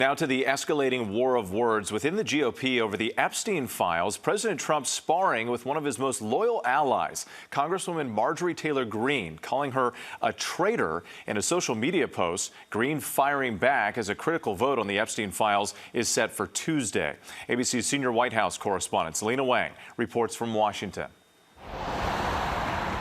Now to the escalating war of words within the GOP over the Epstein files. President Trump sparring with one of his most loyal allies, Congresswoman Marjorie Taylor Greene, calling her a traitor in a social media post. Greene firing back as a critical vote on the Epstein files is set for Tuesday. ABC's senior White House correspondent Selena Wang reports from Washington.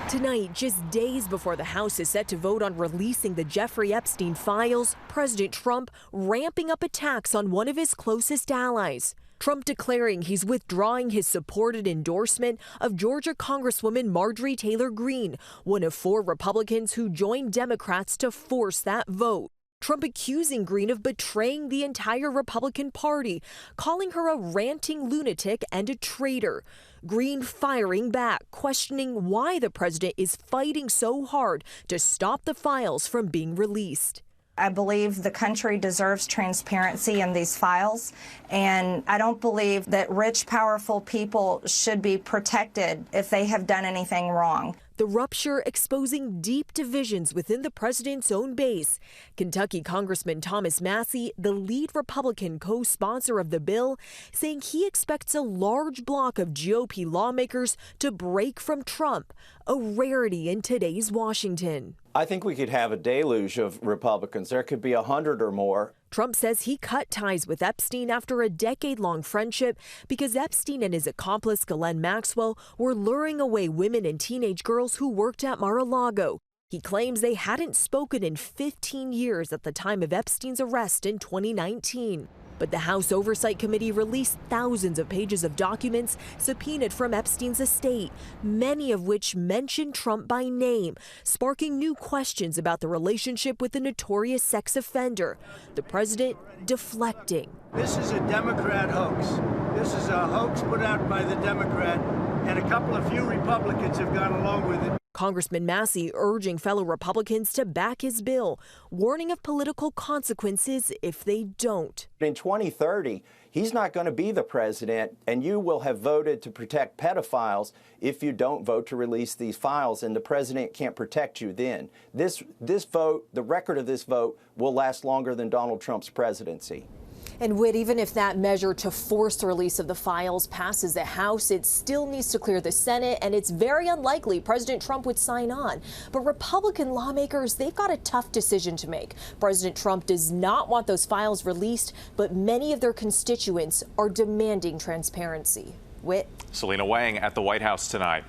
Tonight, just days before the House is set to vote on releasing the Jeffrey Epstein files, President Trump ramping up attacks on one of his closest allies. Trump declaring he's withdrawing his supported endorsement of Georgia Congresswoman Marjorie Taylor Greene, one of 4 Republicans who joined Democrats to force that vote. Trump accusing Greene of betraying the entire Republican Party, calling her a ranting lunatic and a traitor. Greene firing back, questioning why the president is fighting so hard to stop the files from being released. I believe the country deserves transparency in these files, and I don't believe that rich, powerful people should be protected if they have done anything wrong. The rupture exposing deep divisions within the president's own base. Kentucky Congressman Thomas Massie, the lead Republican co-sponsor of the bill, saying he expects a large block of GOP lawmakers to break from Trump, a rarity in today's Washington. I think we could have a deluge of Republicans. There could be 100 or more. Trump says he cut ties with Epstein after a decade-long friendship because Epstein and his accomplice Ghislaine Maxwell were luring away women and teenage girls who worked at Mar-a-Lago. He claims they hadn't spoken in 15 years at the time of Epstein's arrest in 2019. But the House Oversight Committee released thousands of pages of documents subpoenaed from Epstein's estate, many of which mention Trump by name, sparking new questions about the relationship with the notorious sex offender. The president deflecting. This is a Democrat hoax. This is a hoax put out by the Democrat, and a couple of few Republicans have gone along with it. Congressman Massie urging fellow Republicans to back his bill, warning of political consequences if they don't. In 2030, he's not going to be the president, and you will have voted to protect pedophiles if you don't vote to release these files, and the president can't protect you then. This vote, the record of this vote, will last longer than Donald Trump's presidency. And Whit, even if that measure to force the release of the files passes the House, it still needs to clear the Senate, and it's very unlikely President Trump would sign on. But Republican lawmakers, they've got a tough decision to make. President Trump does not want those files released, but many of their constituents are demanding transparency. Whit. Selena Wang at the White House tonight.